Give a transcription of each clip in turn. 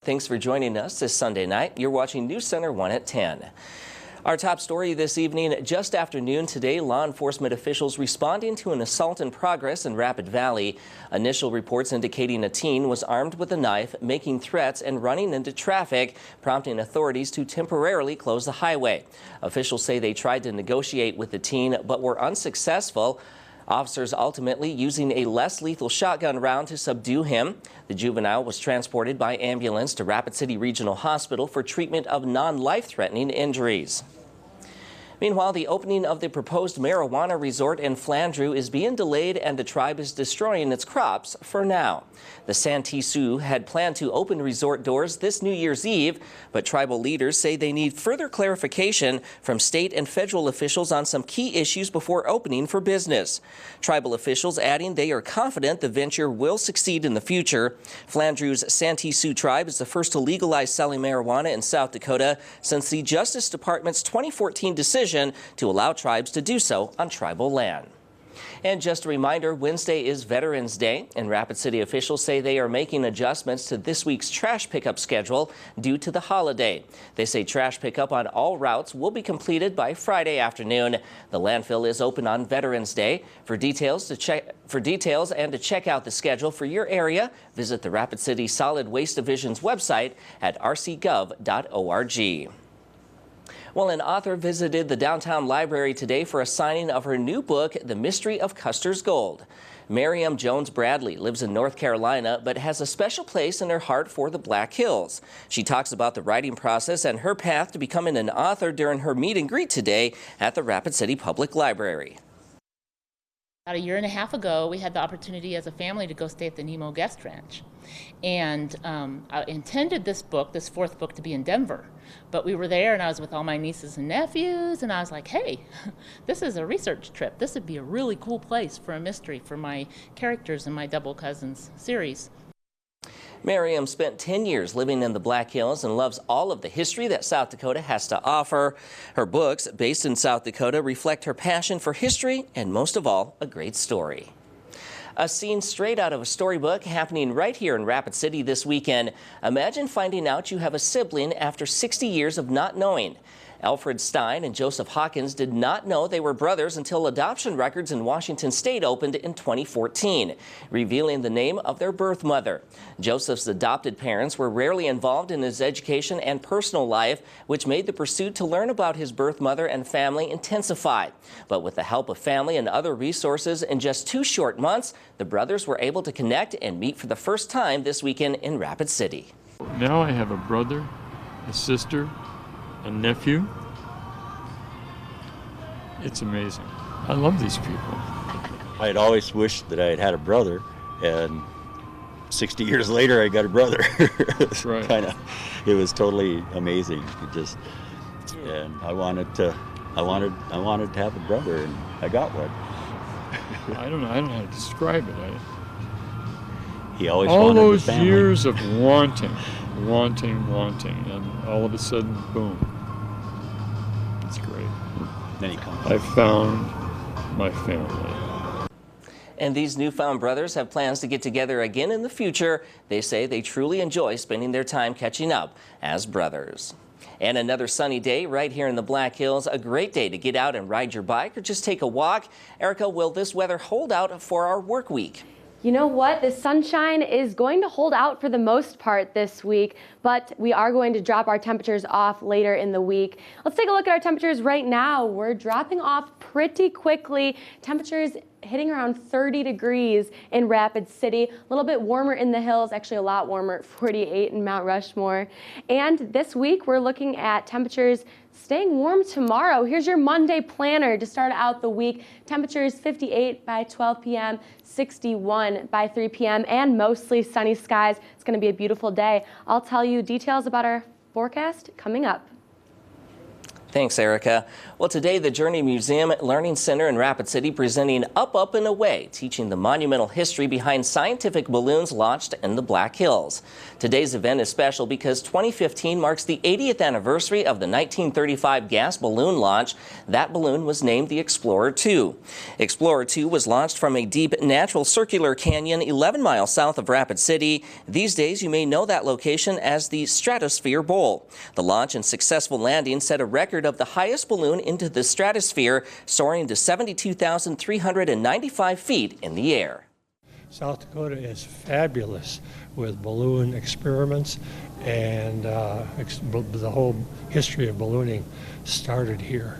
Thanks for joining us this Sunday night. You're watching News Center 1 at 10. Our top story this evening, just after noon today, law enforcement officials responding to an assault in progress in Rapid Valley. Initial reports indicating a teen was armed with a knife, making threats and running into traffic, prompting authorities to temporarily close the highway. Officials say they tried to negotiate with the teen but were unsuccessful. Officers ultimately using a less lethal shotgun round to subdue him. The juvenile was transported by ambulance to Rapid City Regional Hospital for treatment of non-life-threatening injuries. Meanwhile, the opening of the proposed marijuana resort in Flandreau is being delayed and the tribe is destroying its crops for now. The Santee Sioux had planned to open resort doors this New Year's Eve, but tribal leaders say they need further clarification from state and federal officials on some key issues before opening for business. Tribal officials adding they are confident the venture will succeed in the future. Flandreau's Santee Sioux tribe is the first to legalize selling marijuana in South Dakota since the Justice Department's 2014 decision to allow tribes to do so on tribal land. And just a reminder, Wednesday is Veterans Day, and Rapid City officials say they are making adjustments to this week's trash pickup schedule due to the holiday. They say trash pickup on all routes will be completed by Friday afternoon. The landfill is open on Veterans Day. For details and to check out the schedule for your area, visit the Rapid City Solid Waste Division's website at rcgov.org. Well, an author visited the downtown library today for a signing of her new book, The Mystery of Custer's Gold. Miriam Jones Bradley lives in North Carolina, but has a special place in her heart for the Black Hills. She talks about the writing process and her path to becoming an author during her meet and greet today at the Rapid City Public Library. About a year and a half ago, we had the opportunity as a family to go stay at the Nemo Guest Ranch. And I intended this book, this fourth book, to be in Denver. But we were there and I was with all my nieces and nephews and I was like, hey, this is a research trip. This would be a really cool place for a mystery for my characters in my Double Cousins series. Miriam spent 10 years living in the Black Hills and loves all of the history that South Dakota has to offer. Her books, based in South Dakota, reflect her passion for history and, most of all, a great story. A scene straight out of a storybook happening right here in Rapid City this weekend. Imagine finding out you have a sibling after 60 years of not knowing. Alfred Stein and Joseph Hawkins did not know they were brothers until adoption records in Washington State opened in 2014, revealing the name of their birth mother. Joseph's adopted parents were rarely involved in his education and personal life, which made the pursuit to learn about his birth mother and family intensify. But with the help of family and other resources, in just 2 short months, the brothers were able to connect and meet for the first time this weekend in Rapid City. Now I have a brother, a sister, a nephew. It's amazing. I love these people. I had always wished that I had had a brother, and 60 years later I got a brother. That's right. It was totally amazing. And I wanted to have a brother, and I got one. I don't know how to describe it. He always all wanted those the family. Years of wanting, and all of a sudden, boom. It's great. Then he comes. I found my family. And these newfound brothers have plans to get together again in the future. They say they truly enjoy spending their time catching up as brothers. And another sunny day right here in the Black Hills. A great day to get out and ride your bike or just take a walk. Erica, will this weather hold out for our work week? You know what? The sunshine is going to hold out for the most part this week, but we are going to drop our temperatures off later in the week. Let's take a look at our temperatures right now. We're dropping off pretty quickly. Temperatures hitting around 30 degrees in Rapid City, a little bit warmer in the hills, actually a lot warmer at 48 in Mount Rushmore. And this week we're looking at temperatures staying warm tomorrow. Here's your Monday planner to start out the week. Temperatures 58 by 12 p.m., 61 by 3 p.m., and mostly sunny skies. It's going to be a beautiful day. I'll tell you details about our forecast coming up. Thanks, Erica. Well, today the Journey Museum Learning Center in Rapid City presenting Up, Up, and Away, teaching the monumental history behind scientific balloons launched in the Black Hills. Today's event is special because 2015 marks the 80th anniversary of the 1935 gas balloon launch. That balloon was named the Explorer 2. Explorer 2 was launched from a deep natural circular canyon 11 miles south of Rapid City. These days, you may know that location as the Stratosphere Bowl. The launch and successful landing set a record of the highest balloon into the stratosphere, soaring to 72,395 feet in the air. South Dakota is fabulous with balloon experiments, and the whole history of ballooning started here.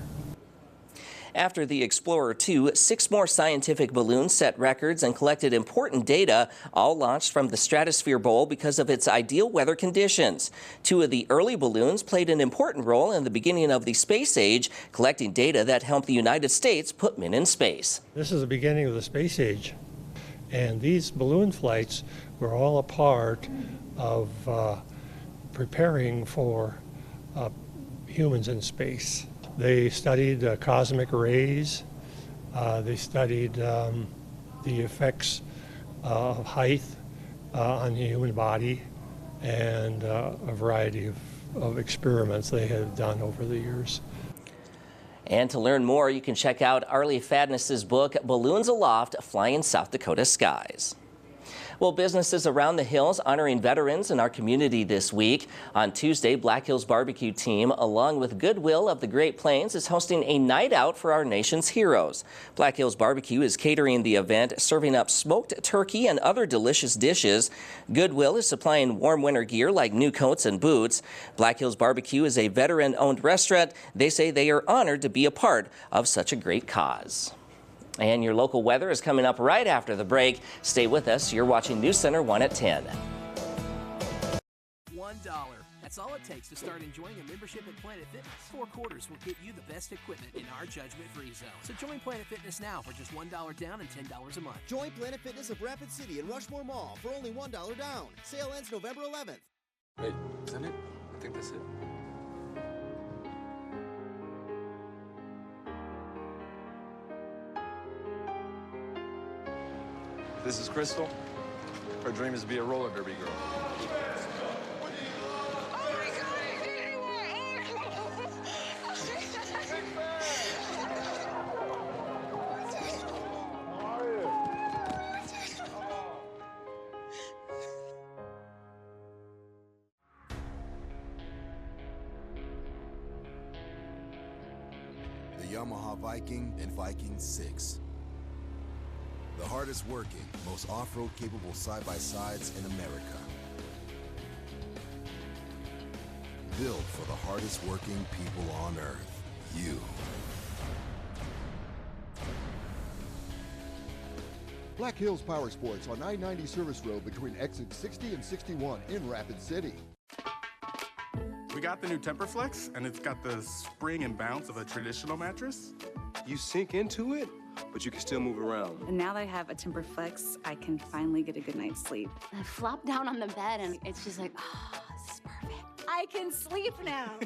After the Explorer 2, 6 more scientific balloons set records and collected important data, all launched from the Stratosphere Bowl because of its ideal weather conditions. 2 of the early balloons played an important role in the beginning of the space age, collecting data that helped the United States put men in space. This is the beginning of the space age, and these balloon flights were all a part of preparing for humans in space. They studied cosmic rays. They studied the effects of height on the human body, and a variety of experiments they have done over the years. And to learn more, you can check out Arlie Fadness's book, Balloons Aloft, Flying South Dakota Skies. Well, businesses around the hills honoring veterans in our community this week. On Tuesday, Black Hills Barbecue Team, along with Goodwill of the Great Plains, is hosting a night out for our nation's heroes. Black Hills Barbecue is catering the event, serving up smoked turkey and other delicious dishes. Goodwill is supplying warm winter gear like new coats and boots. Black Hills Barbecue is a veteran-owned restaurant. They say they are honored to be a part of such a great cause. And your local weather is coming up right after the break. Stay with us. You're watching NewsCenter1 at 10. $1. That's all it takes to start enjoying a membership at Planet Fitness. 4 quarters will get you the best equipment in our judgment-free zone. So join Planet Fitness now for just $1 down and $10 a month. Join Planet Fitness of Rapid City and Rushmore Mall for only $1 down. Sale ends November 11th. Wait, is that it? I think that's it. This is Crystal. Her dream is to be a roller derby girl. The Yamaha Viking and Viking 6. The hardest working, most off-road capable side-by-sides in America. Built for the hardest working people on earth, you. Black Hills Power Sports on I-90 Service Road between exits 60 and 61 in Rapid City. We got the new TemperFlex, and it's got the spring and bounce of a traditional mattress. You sink into it, but you can still move around. And now that I have a TemperFlex, I can finally get a good night's sleep. I flop down on the bed and it's just like, oh, this is perfect. I can sleep now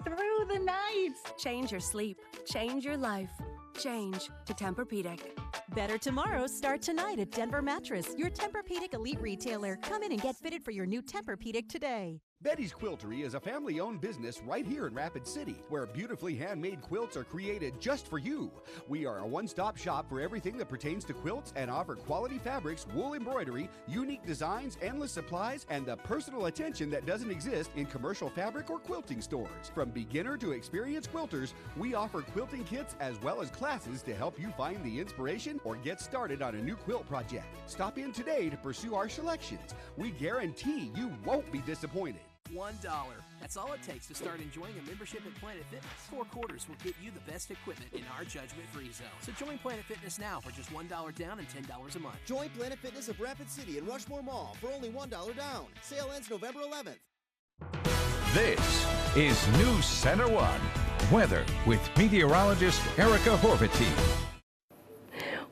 through the night. Change your sleep. Change your life. Change to Tempur-Pedic. Better tomorrows start tonight at Denver Mattress, your Tempur-Pedic elite retailer. Come in and get fitted for your new Tempur-Pedic today. Betty's Quiltery is a family-owned business right here in Rapid City, where beautifully handmade quilts are created just for you. We are a one-stop shop for everything that pertains to quilts and offer quality fabrics, wool embroidery, unique designs, endless supplies, and the personal attention that doesn't exist in commercial fabric or quilting stores. From beginner to experienced quilters, we offer quilting kits as well as classes to help you find the inspiration or get started on a new quilt project. Stop in today to pursue our selections. We guarantee you won't be disappointed. $1. That's all it takes to start enjoying a membership at Planet Fitness. 4 quarters will get you the best equipment in our judgment-free zone. So join Planet Fitness now for just $1 down and $10 a month. Join Planet Fitness of Rapid City and Rushmore Mall for only $1 down. Sale ends November 11th. This is NewsCenter1 Weather with meteorologist Erica Horvity.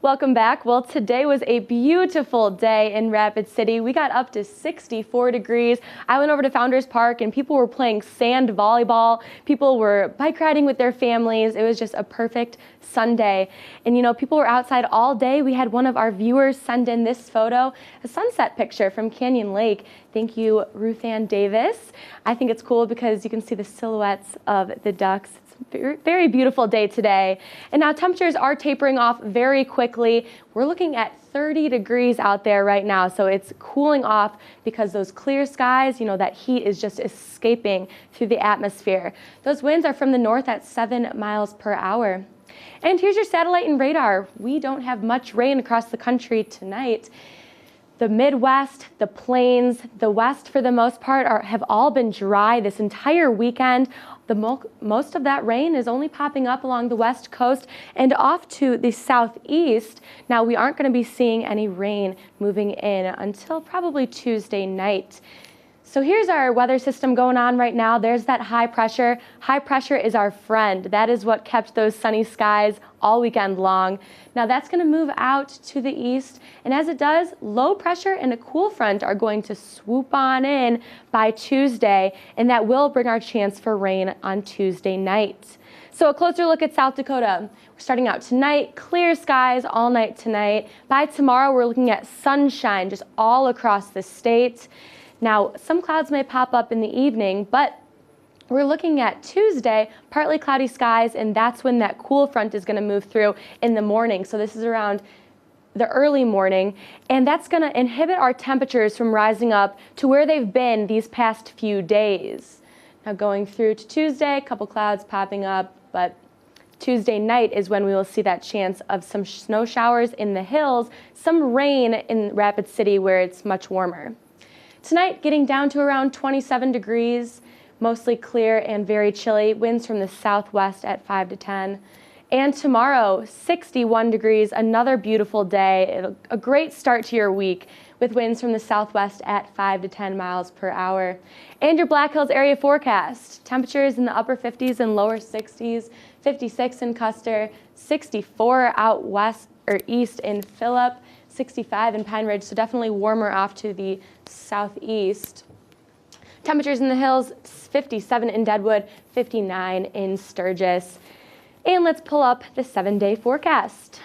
Welcome back. Well, today was a beautiful day in Rapid City. We got up to 64 degrees. I went over to Founders Park and people were playing sand volleyball. People were bike riding with their families. It was just a perfect Sunday. And you know, people were outside all day. We had one of our viewers send in this photo, a sunset picture from Canyon Lake. Thank you, Ruth Ann Davis. I think it's cool because you can see the silhouettes of the ducks. Very, very beautiful day today. And now temperatures are tapering off very quickly. We're looking at 30 degrees out there right now, so it's cooling off because those clear skies, you know, that heat is just escaping through the atmosphere. Those winds are from the north at 7 miles per hour. And here's your satellite and radar. We don't have much rain across the country tonight. The Midwest, the Plains, the West for the most part have all been dry this entire weekend. Most of that rain is only popping up along the West Coast and off to the southeast. Now, we aren't going to be seeing any rain moving in until probably Tuesday night. So here's our weather system going on right now. There's that high pressure. High pressure is our friend. That is what kept those sunny skies all weekend long. Now that's going to move out to the east, and as it does, low pressure and a cool front are going to swoop on in by Tuesday, and that will bring our chance for rain on Tuesday night. So a closer look at South Dakota. We're starting out tonight, clear skies all night tonight. By tomorrow, we're looking at sunshine just all across the state. Now, some clouds may pop up in the evening, but we're looking at Tuesday, partly cloudy skies, and that's when that cool front is going to move through in the morning. So this is around the early morning, and that's going to inhibit our temperatures from rising up to where they've been these past few days. Now going through to Tuesday, a couple clouds popping up, but Tuesday night is when we will see that chance of some snow showers in the hills, some rain in Rapid City where it's much warmer. Tonight, getting down to around 27 degrees, mostly clear and very chilly, winds from the southwest at 5 to 10. And tomorrow, 61 degrees, another beautiful day, a great start to your week with winds from the southwest at 5 to 10 miles per hour. And your Black Hills area forecast, temperatures in the upper 50s and lower 60s, 56 in Custer, 64 out west or east in Phillip, 65 in Pine Ridge, so definitely warmer off to the southeast. Temperatures in the hills, 57 in Deadwood, 59 in Sturgis. And let's pull up the 7-day forecast.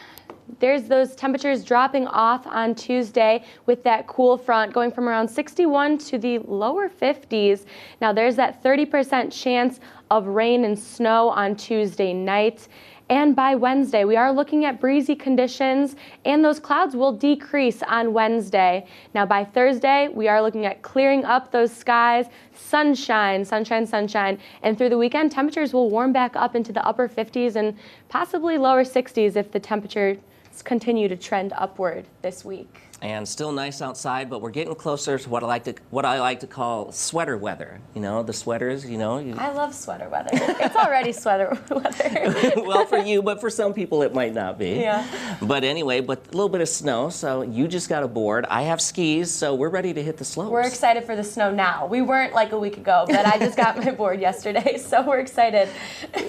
There's those temperatures dropping off on Tuesday with that cool front going from around 61 to the lower 50s. Now there's that 30% chance of rain and snow on Tuesday night. And by Wednesday, we are looking at breezy conditions, and those clouds will decrease on Wednesday. Now by Thursday, we are looking at clearing up those skies, sunshine, sunshine, sunshine. And through the weekend, temperatures will warm back up into the upper 50s and possibly lower 60s if the temperatures continue to trend upward this week. And still nice outside, but we're getting closer to what I like to call sweater weather. You know, the sweaters, you know. I love sweater weather. It's already sweater weather. Well, for you, but for some people it might not be. Yeah. But anyway, but a little bit of snow, so you just got a board. I have skis, so we're ready to hit the slopes. We're excited for the snow now. We weren't like a week ago, but I just got my board yesterday, so we're excited.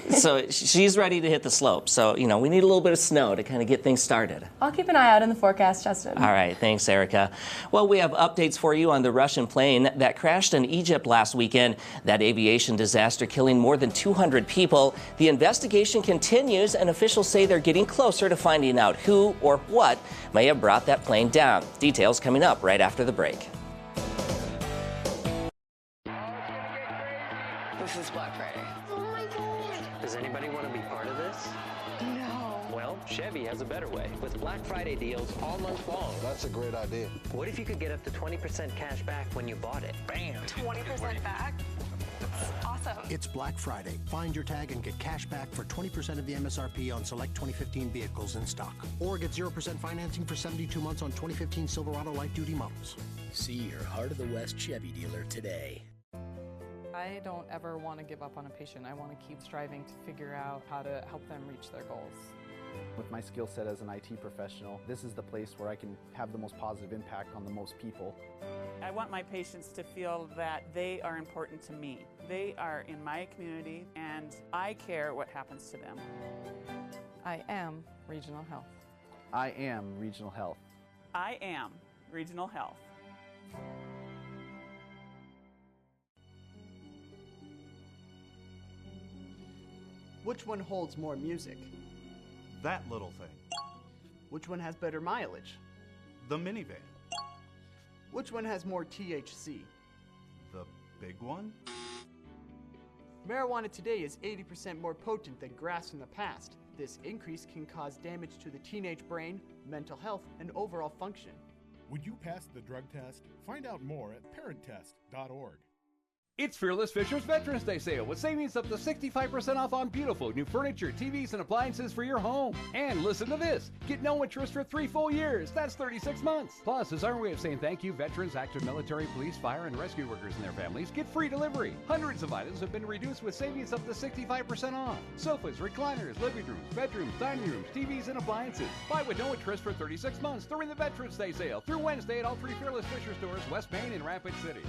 So she's ready to hit the slopes. So, you know, we need a little bit of snow to kind of get things started. I'll keep an eye out in the forecast, Justin. All right. Thanks, Erica. Well, we have updates for you on the Russian plane that crashed in Egypt last weekend. That aviation disaster killing more than 200 people. The investigation continues, and officials say they're getting closer to finding out who or what may have brought that plane down. Details coming up right after the break. This is Black Friday. Oh my God. Does anybody want to be part of this? No. Well, Chevy has a better way with Black Friday deals all month long. That's a great idea. What if you could get up to 20% cash back when you bought it? Bam! 20% back? That's awesome. It's Black Friday. Find your tag and get cash back for 20% of the MSRP on select 2015 vehicles in stock. Or get 0% financing for 72 months on 2015 Silverado light duty models. See your Heart of the West Chevy dealer today. I don't ever want to give up on a patient. I want to keep striving to figure out how to help them reach their goals. With my skill set as an IT professional, this is the place where I can have the most positive impact on the most people. I want my patients to feel that they are important to me. They are in my community and I care what happens to them. I am Regional Health. I am regional health. I am regional health. Which one holds more music? That little thing. Which one has better mileage? The minivan. Which one has more THC? The big one? Marijuana today is 80% more potent than grass in the past. This increase can cause damage to the teenage brain, mental health, and overall function. Would you pass the drug test? Find out more at parenttest.org. It's Fearless Fisher's Veterans Day sale with savings up to 65% off on beautiful new furniture, TVs, and appliances for your home. And listen to this. Get no interest for 3 full years. That's 36 months. Plus, as our way of saying thank you, veterans, active military, police, fire, and rescue workers and their families get free delivery. Hundreds of items have been reduced with savings up to 65% off. Sofas, recliners, living rooms, bedrooms, dining rooms, TVs, and appliances. Buy with no interest for 36 months during the Veterans Day sale through Wednesday at all 3 Fearless Fisher stores, West Main and Rapid City.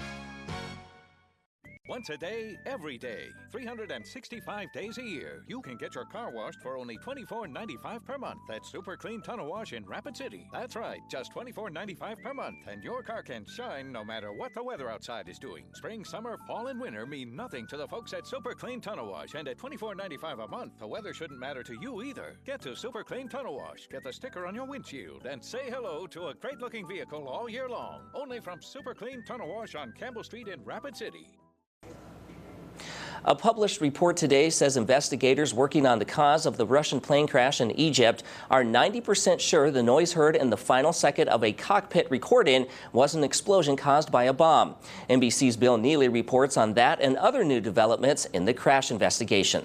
Once a day, every day, 365 days a year, you can get your car washed for only $24.95 per month at Super Clean Tunnel Wash in Rapid City. That's right, just $24.95 per month, and your car can shine no matter what the weather outside is doing. Spring, summer, fall, and winter mean nothing to the folks at Super Clean Tunnel Wash, and at $24.95 a month, the weather shouldn't matter to you either. Get to Super Clean Tunnel Wash, get the sticker on your windshield, and say hello to a great-looking vehicle all year long. Only from Super Clean Tunnel Wash on Campbell Street in Rapid City. A published report today says investigators working on the cause of the Russian plane crash in Egypt are 90% sure the noise heard in the final second of a cockpit recording was an explosion caused by a bomb. NBC's Bill Neely reports on that and other new developments in the crash investigation.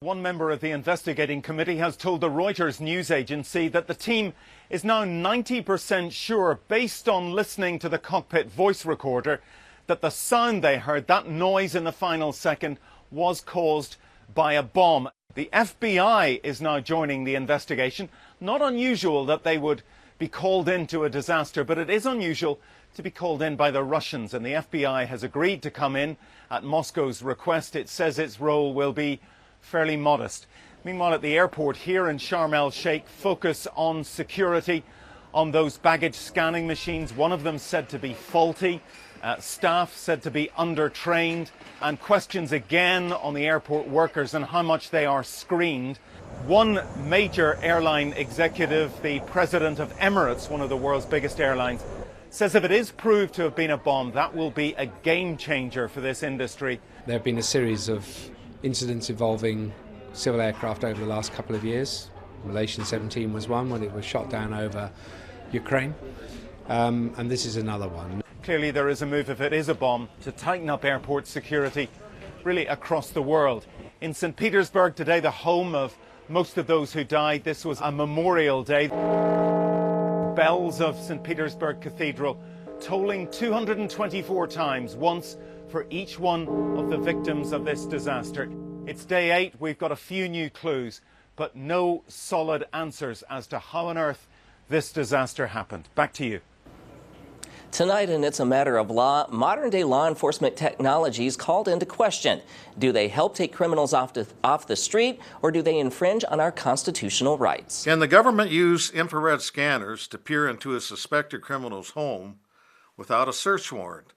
One member of the investigating committee has told the Reuters news agency that the team is now 90% sure, based on listening to the cockpit voice recorder, that the sound they heard, that noise in the final second, was caused by a bomb. The FBI is now joining the investigation. Not unusual that they would be called into a disaster, but it is unusual to be called in by the Russians, and the FBI has agreed to come in at Moscow's request. It says its role will be fairly modest. Meanwhile, at the airport here in Sharm el-Sheikh, focus on security, on those baggage scanning machines, one of them said to be faulty. Staff said to be undertrained, and questions again on the airport workers and how much they are screened. One major airline executive, the president of Emirates, one of the world's biggest airlines, says if it is proved to have been a bomb, that will be a game changer for this industry. There have been a series of incidents involving civil aircraft over the last couple of years. Malaysian 17 was one when it was shot down over Ukraine, and this is another one. Clearly there is a move, if it is a bomb, to tighten up airport security really across the world. In St. Petersburg today, the home of most of those who died, this was a memorial day. Bells of St. Petersburg Cathedral tolling 224 times, once for each one of the victims of this disaster. It's day 8, we've got a few new clues, but no solid answers as to how on earth this disaster happened. Back to you. Tonight, and it's a matter of law, modern-day law enforcement technologies called into question. Do they help take criminals off the street, or do they infringe on our constitutional rights? Can the government use infrared scanners to peer into a suspected criminal's home without a search warrant?